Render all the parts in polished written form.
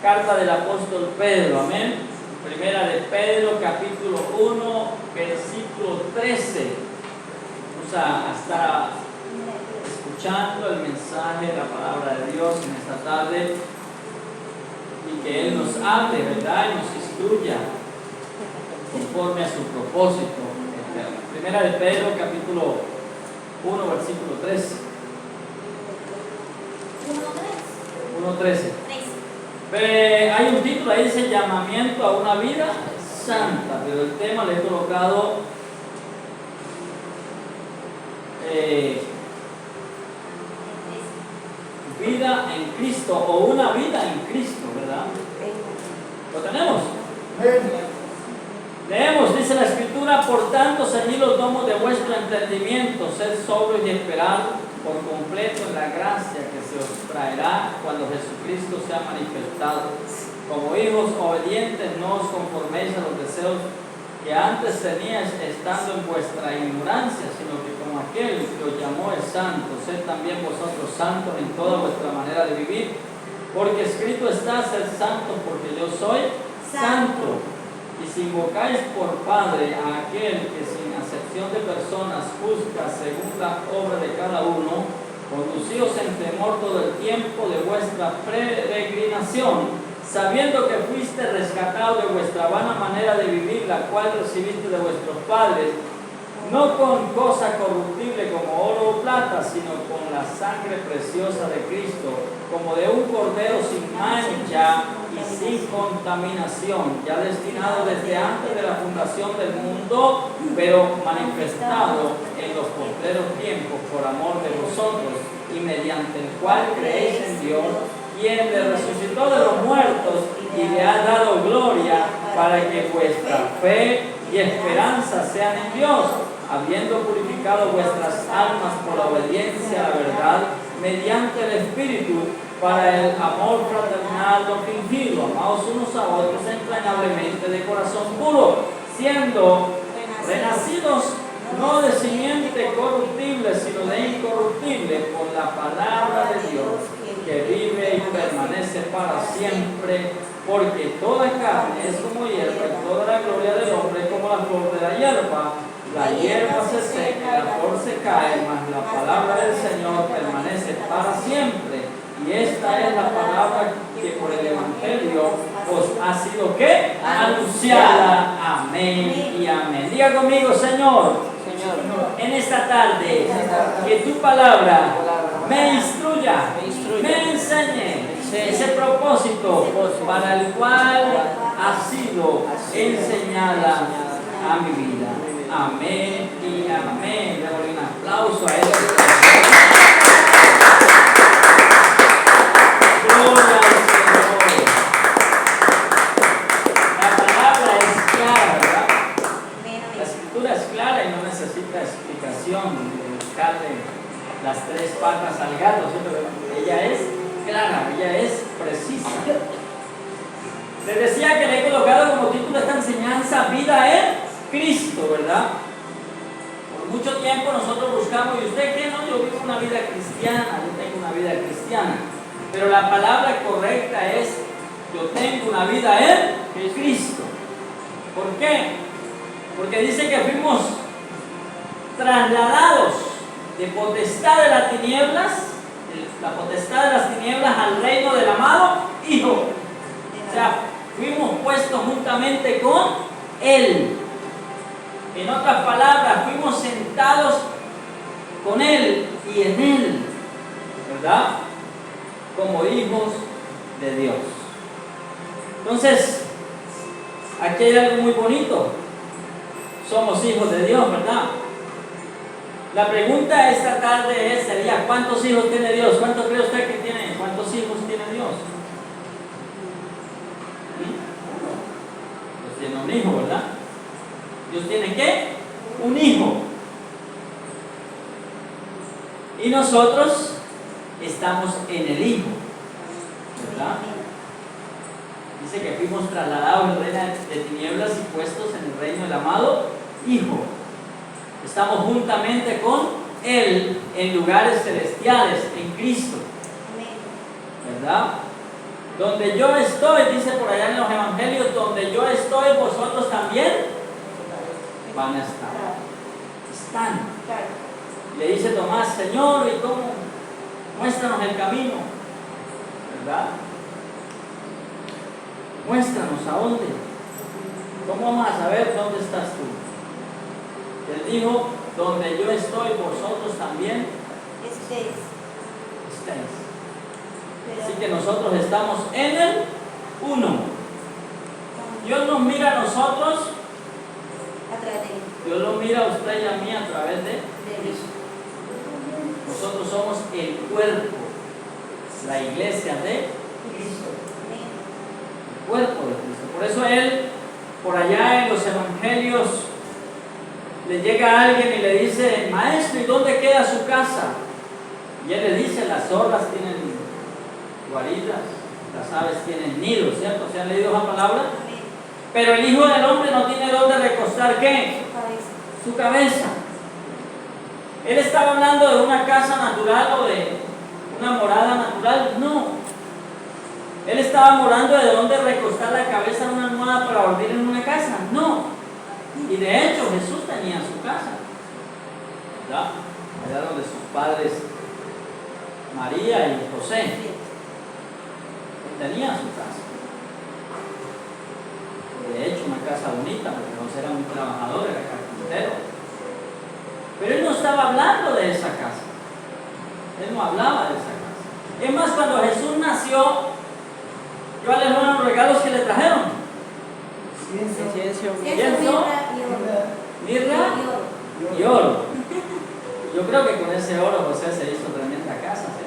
carta del apóstol Pedro, amén. Primera de Pedro, capítulo 1, versículo 13. Vamos a estar escuchando el mensaje de la palabra de Dios en esta tarde y que Él nos hable, ¿verdad? Y nos instruya conforme a su propósito eterno. Primera de Pedro, capítulo 1, versículo 13. 1:13. Hay un título ahí, dice llamamiento a una vida santa, pero el tema le he colocado vida en Cristo o una vida en Cristo, ¿verdad? ¿Lo tenemos? Leemos, dice la Escritura: por tanto, ceñid los lomos de vuestro entendimiento, sed sobrios y esperad por completo en la gracia que se os traerá cuando Jesucristo sea manifestado. Como hijos obedientes, no os conforméis a los deseos que antes teníais estando en vuestra ignorancia, sino que como aquel que os llamó es santo, sed también vosotros santos en toda vuestra manera de vivir, porque escrito está: sed santos porque yo soy santo. Y si invocáis por Padre a aquel que sin acepción de personas juzga según la obra de cada uno, conducíos en temor todo el tiempo de vuestra peregrinación, sabiendo que fuiste rescatados de vuestra vana manera de vivir, la cual recibiste de vuestros padres, no con cosa corruptible como oro o plata, sino con la sangre preciosa de Cristo, como de un cordero sin mancha y sin contaminación, ya destinado desde antes de la fundación del mundo, pero manifestado en los postreros tiempos por amor de vosotros, y mediante el cual creéis en Dios, quien le resucitó de los muertos y le ha dado gloria, para que vuestra fe y esperanza sean en Dios, habiendo purificado vuestras almas por la obediencia a la verdad, mediante el Espíritu, para el amor fraternal no fingido, amados unos a otros entrañablemente de corazón puro, siendo renacidos no de simiente corruptible, sino de incorruptible, por la palabra de Dios, que vive y permanece para siempre, porque toda carne es como hierba, y toda la gloria del hombre como la flor de la hierba. La hierba se seca, la flor se cae, mas la palabra del Señor permanece para siempre. Y esta es la palabra que por el Evangelio os ha sido ¿qué? Anunciada. Amén y amén. Diga conmigo: Señor, en esta tarde, que tu palabra me instruya, me enseñe ese propósito para el cual ha sido enseñada a mi vida. Amén y amén. Démosle un aplauso a él. Gloria al Señor. La palabra es clara, ¿verdad? La Escritura es clara y no necesita explicación de buscarle las tres patas al gato, ¿sí? Ella es clara, ella es precisa. Les decía que le he colocado como título esta enseñanza: vida en Cristo, ¿verdad? Por mucho tiempo nosotros buscamos: ¿y usted qué? No, yo vivo una vida cristiana, yo tengo una vida cristiana. Pero la palabra correcta es: yo tengo una vida en Cristo. ¿Por qué? Porque dice que fuimos trasladados de potestad de las tinieblas, la potestad de las tinieblas, al reino del amado Hijo. O sea, fuimos puestos juntamente con Él. En otras palabras, fuimos sentados con Él y en Él, ¿verdad? Como hijos de Dios. Entonces, aquí hay algo muy bonito. Somos hijos de Dios, ¿verdad? La pregunta esta tarde sería: ¿cuántos hijos tiene Dios? ¿Cuántos cree usted que tiene? ¿Cuántos hijos tiene Dios? Dios tiene un hijo, ¿verdad? Dios tiene ¿qué? Un hijo. Y nosotros estamos en el Hijo, ¿verdad? Dice que fuimos trasladados del reino de tinieblas y puestos en el reino del amado Hijo. Estamos juntamente con Él en lugares celestiales, en Cristo, ¿verdad? Donde yo estoy, dice por allá en los evangelios, donde yo estoy, vosotros también van a estar. Están. Le dice Tomás, Señor, ¿y cómo? Muéstranos el camino, ¿verdad? Muéstranos a dónde. ¿Cómo vamos a saber dónde estás tú? Él dijo, donde yo estoy, vosotros también estéis. Así que nosotros estamos en el uno. Dios nos mira a nosotros, Dios lo mira a usted y a mí a través de Cristo. Nosotros somos el cuerpo, la iglesia de Cristo. El cuerpo de Cristo. Por eso Él, por allá en los evangelios, le llega a alguien y le dice, maestro, ¿y dónde queda su casa? Y Él le dice, las zorras tienen guaridas, las aves tienen nidos, ¿cierto? ¿Se han leído esa palabra? Pero el Hijo del Hombre no tiene dónde recostar, ¿qué? Su cabeza. Él estaba hablando de una casa natural o de una morada natural. No. Él estaba morando de dónde recostar la cabeza en una almohada para dormir en una casa. No. Y de hecho Jesús tenía su casa, ¿verdad? Allá donde sus padres María y José. Él tenía su casa. De hecho, una casa bonita, porque José era un trabajador, era carpintero. Pero él no estaba hablando de esa casa. Él no hablaba de esa casa. Es más, cuando Jesús nació, ¿cuáles fueron los regalos que le trajeron? Incienso, mirra y oro. Yo creo que con ese oro José se hizo tremenda casa, ¿sí?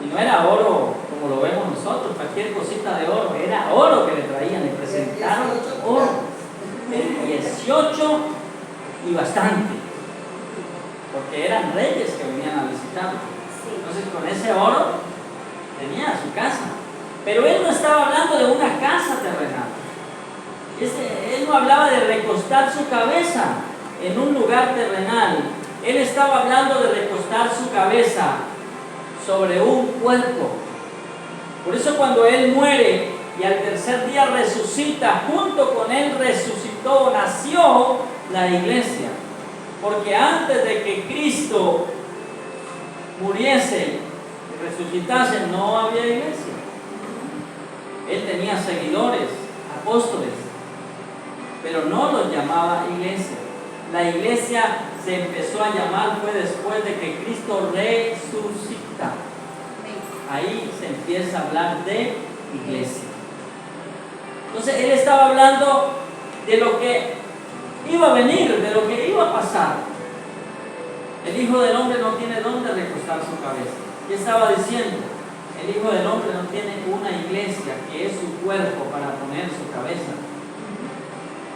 Y no era oro como lo vemos nosotros, cualquier cosita de oro, era oro que le traían, le presentaron oro. El 18 y bastante, porque eran reyes que venían a visitarlo. Entonces con ese oro tenía su casa. Pero él no estaba hablando de una casa terrenal. Él no hablaba de recostar su cabeza en un lugar terrenal. Él estaba hablando de recostar su cabeza sobre un cuerpo. Por eso cuando él muere y al tercer día resucita, junto con él resucitó, nació la iglesia. Porque antes de que Cristo muriese y resucitase, no había iglesia. Él tenía seguidores, apóstoles, pero no los llamaba iglesia. La iglesia se empezó a llamar fue después de que Cristo resucita. Ahí se empieza a hablar de iglesia. Entonces él estaba hablando de lo que iba a venir, de lo que iba a pasar. El Hijo del Hombre no tiene dónde recostar su cabeza. ¿Qué estaba diciendo? El Hijo del Hombre no tiene una iglesia que es su cuerpo para poner su cabeza.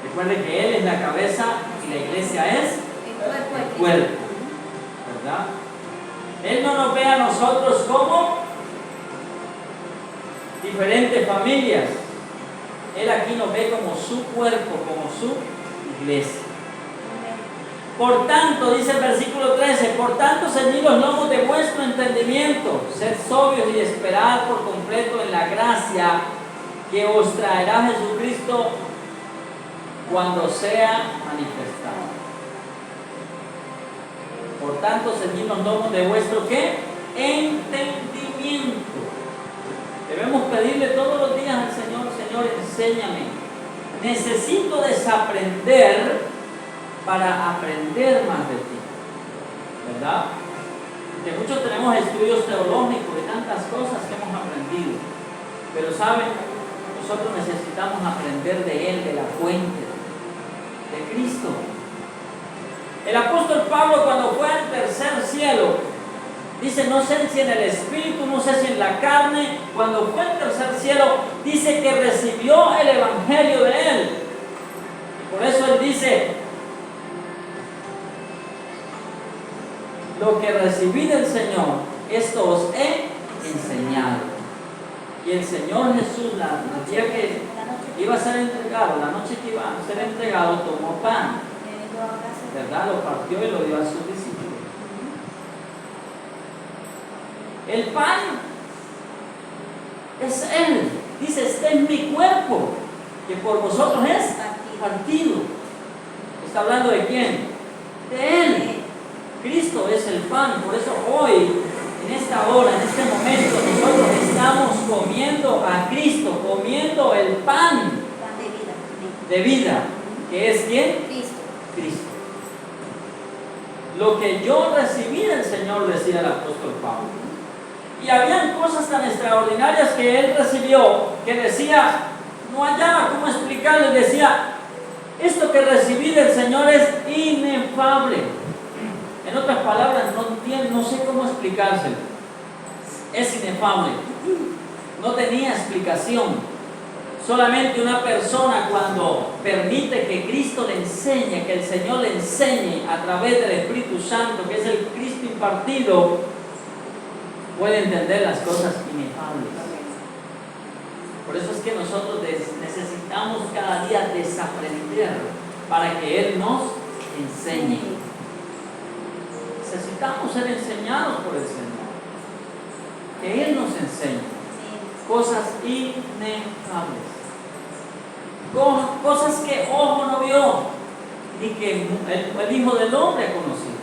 Recuerde que Él es la cabeza y la iglesia es el cuerpo, ¿verdad? Él no nos ve a nosotros como diferentes familias. Él aquí nos ve como su cuerpo, como su iglesia. Por tanto, dice el versículo 13, por tanto, ceñid los lomos de vuestro entendimiento, sed sobrios y esperad por completo en la gracia que os traerá Jesucristo cuando sea manifestado. Por tanto, ceñid los lomos de vuestro ¿qué? Entendimiento. Debemos pedirle todos los días al Señor, Señor, enséñame. Necesito desaprender para aprender más de ti, ¿verdad? Porque muchos tenemos estudios teológicos y tantas cosas que hemos aprendido, pero saben, nosotros necesitamos aprender de Él, de la fuente, de Cristo. El apóstol Pablo, cuando fue al tercer cielo, dice, no sé si en el espíritu, no sé si en la carne, cuando fue al tercer cielo, dice que recibió el evangelio de Él. Por eso Él dice, lo que recibí del Señor, esto os he enseñado. Y el Señor Jesús, el día que iba a ser entregado, la noche que iba a ser entregado, tomó pan, ¿verdad? Lo partió y lo dio a sus discípulos. El pan Es Él. Dice, este es mi cuerpo, que por vosotros es partido. ¿Está hablando de quién? De Él. Cristo es el pan. Por eso hoy, en esta hora, en este momento, nosotros estamos comiendo a Cristo, comiendo el pan de vida. ¿Que es quién? Cristo. Lo que yo recibí del Señor, decía el apóstol Pablo. Y habían cosas tan extraordinarias que él recibió, que decía, no hallaba cómo explicarle, decía, esto que recibí del Señor es inefable. En otras palabras, no sé cómo explicárselo. Es inefable. No tenía explicación. Solamente una persona, cuando permite que Cristo le enseñe, que el Señor le enseñe a través del Espíritu Santo, que es el Cristo impartido, puede entender las cosas inefables. Por eso es que nosotros necesitamos cada día desaprender para que Él nos enseñe. Necesitamos ser enseñados por el Señor. Que Él nos enseñe cosas inefables. Cosas que ojo no vio, ni que el Hijo del Hombre ha conocido.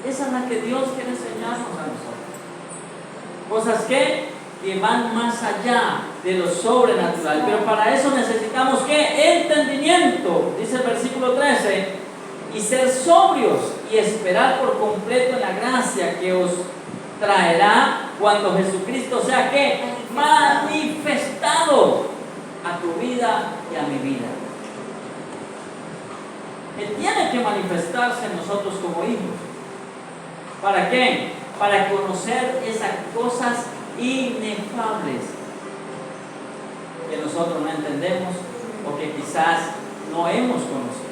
Esa es la que Dios quiere enseñarnos a nosotros. Cosas que van más allá de lo sobrenatural. Pero para eso necesitamos ¿qué? Entendimiento, dice el versículo 13, y ser sobrios y esperar por completo en la gracia que os traerá cuando Jesucristo sea ¿qué? Manifestado a tu vida y a mi vida. Él tiene que manifestarse en nosotros como hijos. ¿Para qué? Para conocer esas cosas inefables que nosotros no entendemos o que quizás no hemos conocido.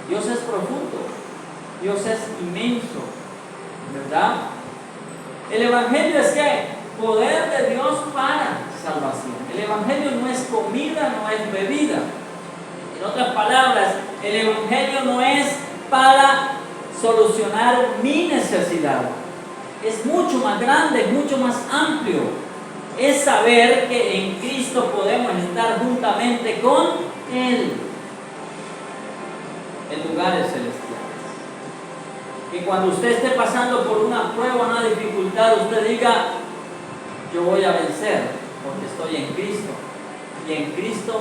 Dios es profundo, Dios es inmenso, ¿verdad? El Evangelio es ¿qué? Poder de Dios para salvación. El Evangelio no es comida, no es bebida. En otras palabras, el Evangelio no es para solucionar mi necesidad. Es mucho más grande, es mucho más amplio. Es saber que en Cristo podemos estar juntamente con Él en lugares celestiales. Que cuando usted esté pasando por una prueba, una dificultad, usted diga, yo voy a vencer porque estoy en Cristo. Y en Cristo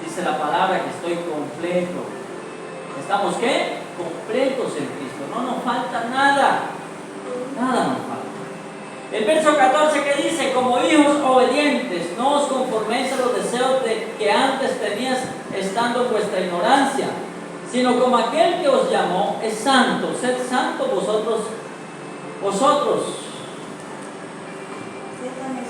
dice la palabra que estoy completo. ¿Estamos qué? Completos en Cristo. No nos falta nada. Nada nos falta. El verso 14 que dice, como hijos obedientes, no os conforméis a los deseos que antes tenías estando en vuestra ignorancia, sino como aquel que os llamó es santo. Sed santos vosotros.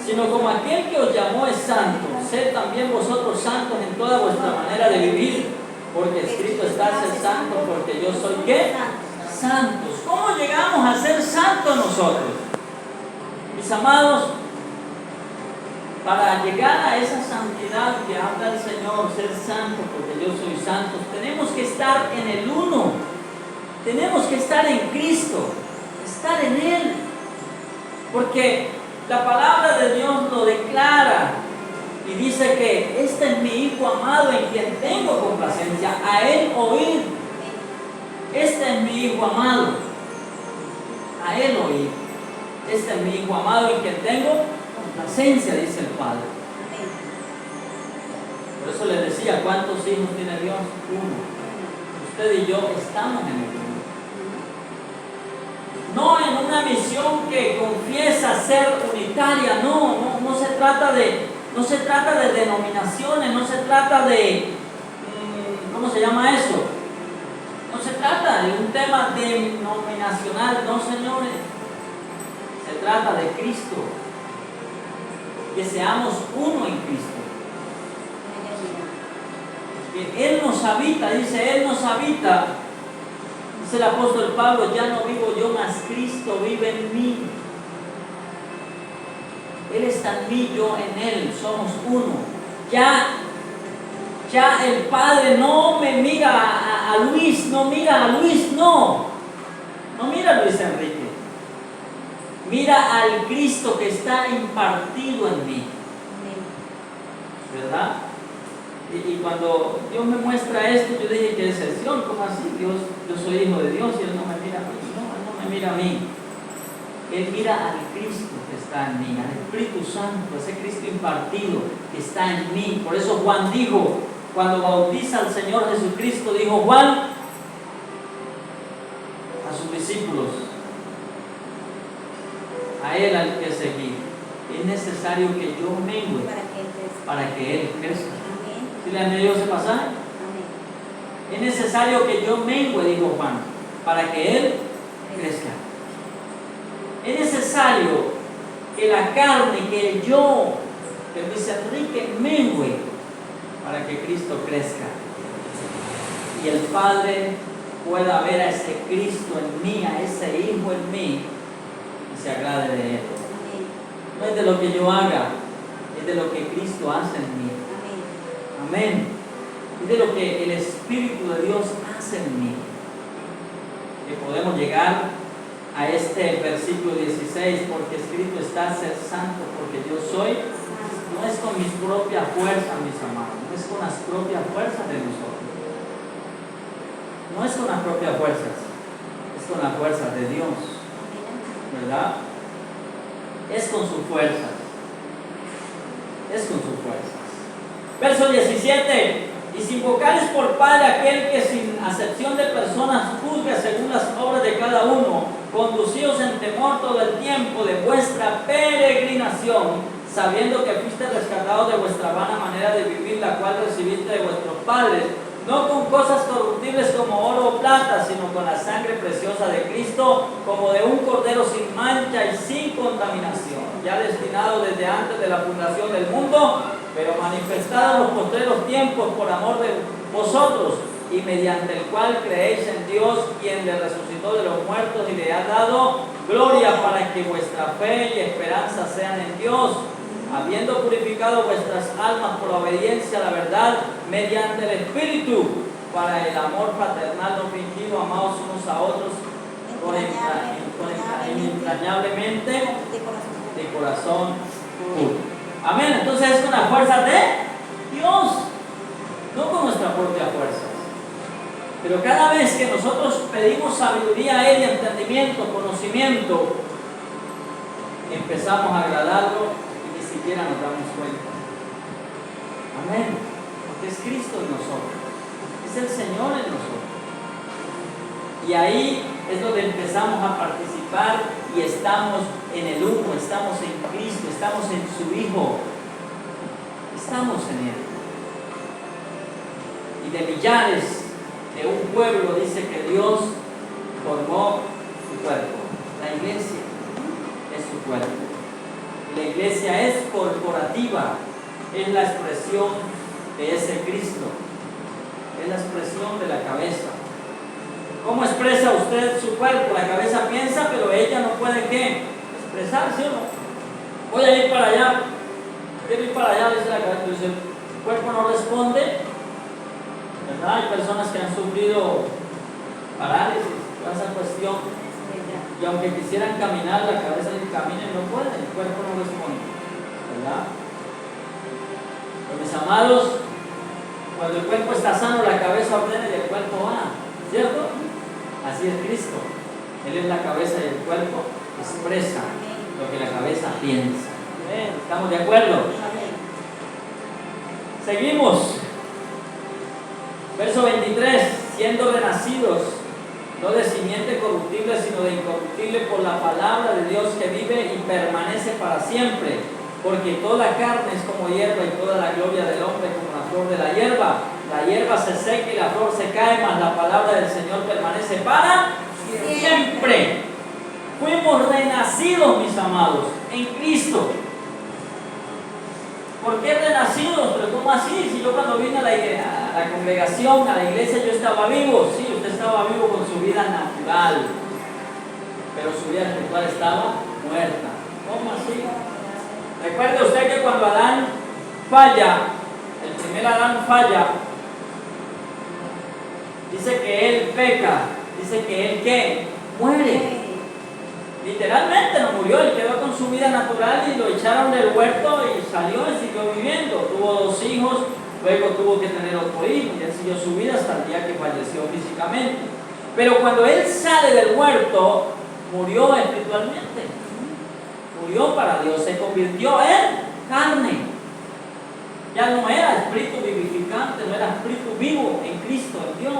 Sino como aquel que os llamó es santo, sed también vosotros santos en toda vuestra manera de vivir, porque escrito está: ser santo, porque yo soy ¿qué? Santos. ¿Cómo llegamos a ser santos nosotros? Mis amados, para llegar a esa santidad que habla el Señor, ser santo, porque yo soy santo, tenemos que estar en el uno, tenemos que estar en Cristo, estar en Él, porque la palabra de Dios lo declara y dice que este es mi Hijo amado en quien tengo complacencia, a Él oír. Este es mi Hijo amado, a Él oír. Este es mi Hijo amado en quien tengo complacencia, dice el Padre. Por eso les decía, ¿cuántos hijos tiene Dios? Uno. Usted y yo estamos en el uno. No en una misión que confiesa ser unitaria, no se trata de denominaciones, no se trata de, ¿cómo se llama eso? No se trata de un tema denominacional, no, señores. Se trata de Cristo, que seamos uno en Cristo. Que Él nos habita, dice, Él nos habita. Dice el apóstol Pablo, ya no vivo yo, mas Cristo vive en mí. Él está en mí, yo en Él, somos uno. Ya el Padre no me mira a Luis, no mira a Luis, no mira a Luis Enrique. Mira al Cristo que está impartido en mí. ¿Verdad? Y cuando Dios me muestra esto, yo dije, qué decepción, ¿cómo así? Yo soy hijo de Dios y Él no me mira a mí. No, Él no me mira a mí. Él mira al Cristo que está en mí, al Espíritu Santo, ese Cristo impartido que está en mí. Por eso Juan dijo, cuando bautiza al Señor Jesucristo, dijo Juan a sus discípulos, a Él al que seguir. Es necesario que yo mengue para que Él crezca. ¿Sí le han leído ese pasaje? Es necesario que yo mengue, dijo Juan, para que Él crezca. Es necesario que la carne, que el yo, que Luis Enrique mengue para que Cristo crezca. Y el Padre pueda ver a ese Cristo en mí, a ese Hijo en mí, y se agrade de Él. No es de lo que yo haga, es de lo que Cristo hace en mí. Amén. Es de lo que el Espíritu de Dios hace en mí. Que podemos llegar a este versículo 16, porque escrito está: ser santo, porque yo soy. No es con mis propias fuerzas, mis amados, no es con las propias fuerzas de nosotros. No es con las propias fuerzas, es con las fuerzas de Dios, ¿verdad? Es con sus fuerzas, es con sus fuerzas. Verso 17: y si invocáis por Padre aquel que sin acepción de personas juzga según las obras de cada uno, conducíos en temor todo el tiempo de vuestra peregrinación, sabiendo que fuiste rescatados de vuestra vana manera de vivir, la cual recibiste de vuestros padres, no con cosas corruptibles como oro o plata, sino con la sangre preciosa de Cristo, como de un cordero sin mancha y sin contaminación, ya destinado desde antes de la fundación del mundo, pero manifestado en los postreros tiempos por amor de vosotros, y mediante el cual creéis en Dios, quien le resucitó de los muertos y le ha dado gloria, para que vuestra fe y esperanza sean en Dios, habiendo purificado vuestras almas por obediencia a la verdad, mediante el Espíritu, para el amor fraternal no fingido, amados unos a otros entrañablemente de corazón puro. Amén. Entonces es con la fuerza de Dios, no con nuestra propia fuerza. Pero cada vez que nosotros pedimos sabiduría a Él y entendimiento, conocimiento, empezamos a agradarlo y ni siquiera nos damos cuenta. Amén. Porque es Cristo en nosotros, es el Señor en nosotros. Y ahí es donde empezamos a participar y estamos en el uno, estamos en Cristo, estamos en su Hijo, estamos en Él. Y de millares de un pueblo dice que Dios formó su cuerpo. La iglesia es su cuerpo. La iglesia es corporativa, es la expresión de ese Cristo, es la expresión de la cabeza. ¿Cómo expresa usted su cuerpo? La cabeza piensa, pero ella no puede ¿qué? Expresarse, ¿o no? Voy a ir para allá, quiero ir para allá, dice la cabeza, entonces el cuerpo no responde, ¿verdad? Hay personas que han sufrido parálisis, toda esa cuestión, y aunque quisieran caminar, la cabeza dice camina y no puede, el cuerpo no responde, ¿verdad? Pero mis amados, cuando el cuerpo está sano, la cabeza ordena y el cuerpo va, ¿cierto? Así es Cristo. Él es la cabeza y el cuerpo expresa lo que la cabeza piensa. ¿Estamos de acuerdo? Seguimos. Verso 23. Siendo renacidos, no de simiente corruptible, sino de incorruptible, por la palabra de Dios que vive y permanece para siempre. Porque toda carne es como hierba y toda la gloria del hombre como la flor de la hierba. La hierba se seca y la flor se cae, mas la palabra del Señor permanece para siempre. Fuimos renacidos, mis amados, en Cristo. ¿Por qué renacidos? Pero ¿cómo así? Si yo cuando vine a la congregación, a la iglesia, yo estaba vivo. Sí, usted estaba vivo con su vida natural, pero su vida espiritual estaba muerta. ¿Cómo así? Recuerde usted que cuando Adán falla, el primer Adán falla, dice que él peca, dice que él ¿qué? Muere. Literalmente no murió, él quedó con su vida natural y lo echaron del huerto y salió y siguió viviendo. Tuvo 2 hijos, luego tuvo que tener otro hijo y él siguió su vida hasta el día que falleció físicamente. Pero cuando él sale del huerto, murió espiritualmente. Murió para Dios, se convirtió en carne. Ya no era espíritu vivificante, no era espíritu vivo en Cristo, en Dios.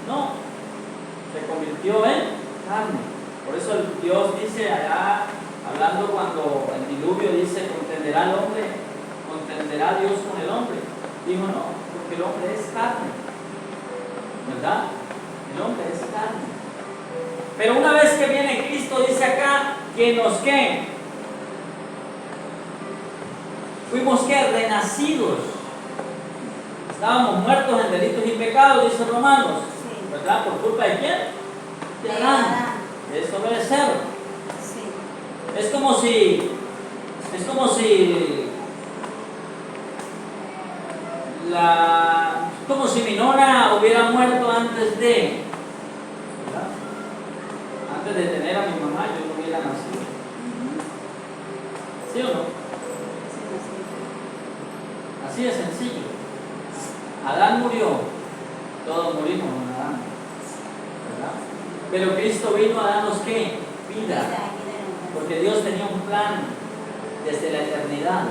No, se convirtió en carne. Por eso Dios dice allá, hablando cuando el diluvio dice, contenderá el hombre, contenderá Dios con el hombre. Dijo no, porque el hombre es carne, ¿verdad? El hombre es carne. Pero una vez que viene Cristo, dice acá, que nos ¿qué? Fuimos ¿qué? Renacidos. Estábamos muertos en delitos y pecados, dice Romanos, ¿verdad? ¿Por culpa de quién? De Adán. Es obedecer. Sí. Es como si mi nona hubiera muerto antes de, ¿verdad? Antes de tener a mi mamá, yo no hubiera nacido. ¿Sí o no? Así de sencillo. Adán murió, todos morimos con Adán, ¿verdad? Pero Cristo vino a darnos ¿qué? Vida. Porque Dios tenía un plan desde la eternidad.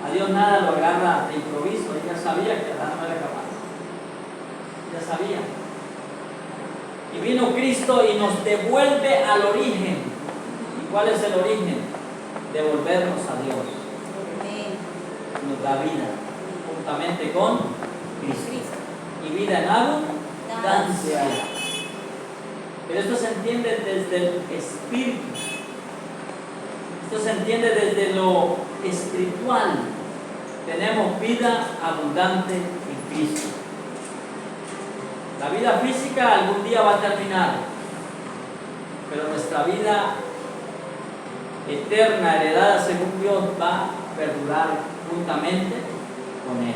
A Dios nada lo agarra de improviso. Él ya sabía que Adán no era capaz. Ya sabía. Y vino Cristo y nos devuelve al origen. ¿Y cuál es el origen? Devolvernos a Dios. Nos da vida, juntamente con Cristo. Y vida en abundancia. Pero esto se entiende desde el espíritu. Esto se entiende desde lo espiritual. Tenemos vida abundante en Cristo. La vida física algún día va a terminar, pero nuestra vida eterna, heredada según Dios, va a perdurar juntamente con Él.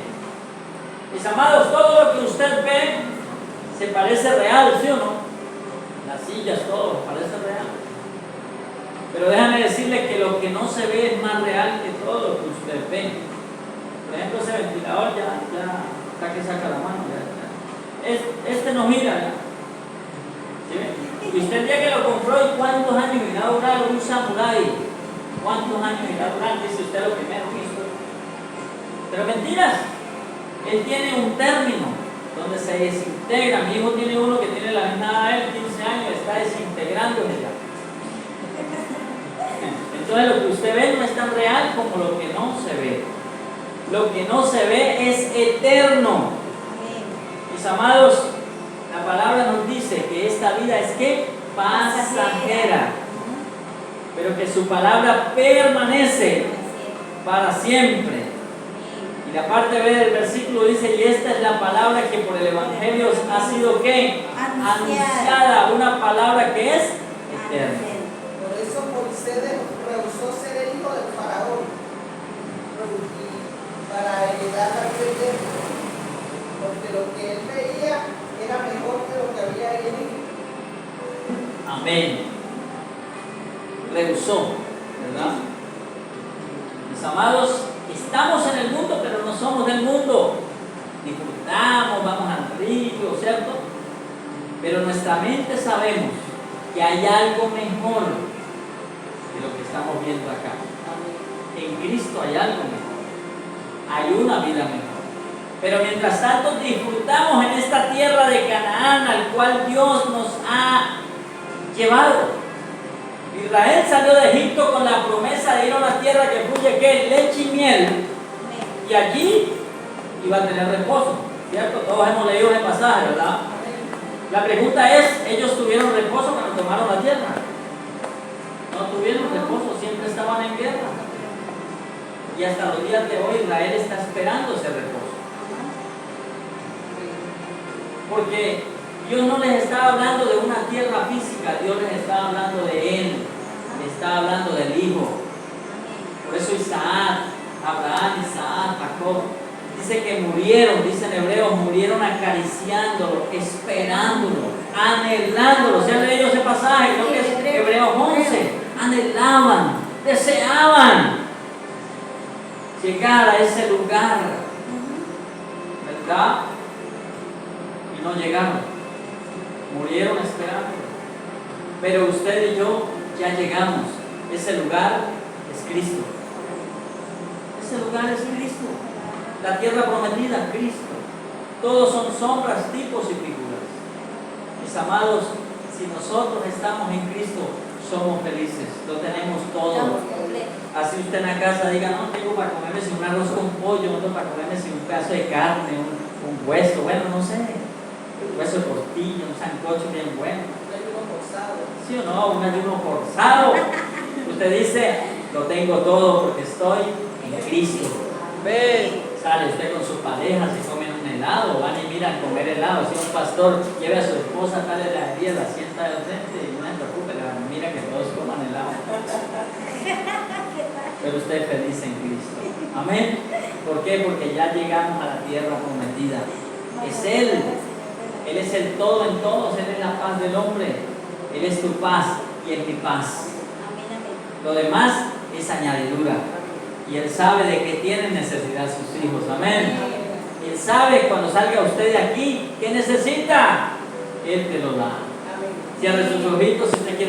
Mis amados, todo lo que usted ve se parece real, ¿sí o no? Las sillas, todo parece real. Pero déjame decirle que lo que no se ve es más real que todo lo que usted ve. Por ejemplo, ese ventilador ya está que saca la mano. Este no mira ya. ¿Sí? Y usted el día que lo compró, ¿y cuántos años irá a durar un samurái? ¿Cuántos años irá a durar? Dice usted lo primero que hizo. Pero mentiras. Él tiene un término donde se desintegra. Mi hijo tiene uno que tiene la misma edad de él, 15 años, está desintegrándose ya. Entonces lo que usted ve no es tan real como lo que no se ve. Lo que no se ve es eterno. Mis amados, la palabra nos dice que esta vida es ¿qué? Pasajera. Pero que su palabra permanece para siempre. Y la parte B del versículo dice, y esta es la palabra que por el Evangelio ha sido ¿qué? Anunciada, una palabra que es eterna. Por eso Moisés rehusó ser el hijo del faraón para heredar la tierra, porque lo que él veía era mejor que lo que había en él. Amén. Rehusó, ¿verdad? Mis amados, estamos en el mundo, pero no somos del mundo. Disfrutamos, vamos al río, ¿cierto? Pero nuestra mente sabemos que hay algo mejor que lo que estamos viendo acá. En Cristo hay algo mejor. Hay una vida mejor. Pero mientras tanto disfrutamos en esta tierra de Canaán al cual Dios nos ha llevado. Israel salió de Egipto con la promesa de ir a una tierra que fluye ¿qué? Leche y miel. Y allí iba a tener reposo, ¿cierto? Todos hemos leído ese pasaje, ¿verdad? La pregunta es, ¿ellos tuvieron reposo cuando tomaron la tierra? No tuvieron reposo, siempre estaban en guerra. Y hasta los días de hoy Israel está esperando ese reposo. Porque Dios no les estaba hablando de una tierra física, Dios les estaba hablando de Él, les estaba hablando del Hijo. Por eso Isaac, Abraham, Isaac, Jacob, dice que murieron, dicen hebreos, murieron acariciándolo, esperándolo, anhelándolo. ¿Se han leído ese pasaje? Creo que Hebreos 11, anhelaban, deseaban llegar a ese lugar, ¿verdad? Y no llegaron, murieron esperando. Pero usted y yo ya llegamos. Ese lugar es Cristo. Ese lugar es Cristo. La tierra prometida, Cristo. Todos son sombras, tipos y figuras. Mis amados, si nosotros estamos en Cristo, somos felices, lo tenemos todo. Así usted en la casa diga, no tengo para comerme sin un arroz con pollo, no tengo para comerme sin un pedazo de carne, un hueso, bueno, no sé, un hueso de costilla, un sancocho bien bueno. Un ayuno forzado. ¿Sí o no? Un ayuno forzado. Usted dice, lo tengo todo porque estoy en Cristo. Ve, sale usted con su pareja, se comen un helado, van y miran comer helado. Si un pastor lleva a su esposa a tal heladería, la sienta al frente y no se preocupe, mira que todos coman helado. Pero usted es feliz en Cristo. Amén. ¿Por qué? Porque ya llegamos a la tierra prometida. Es Él. Él es el todo en todos. Él es la paz del hombre. Él es tu paz y es mi paz. Lo demás es añadidura. Y Él sabe de que tienen necesidad sus hijos. Amén. Él sabe cuando salga usted de aquí, ¿qué necesita? Él te lo da. Cierre sus ojitos.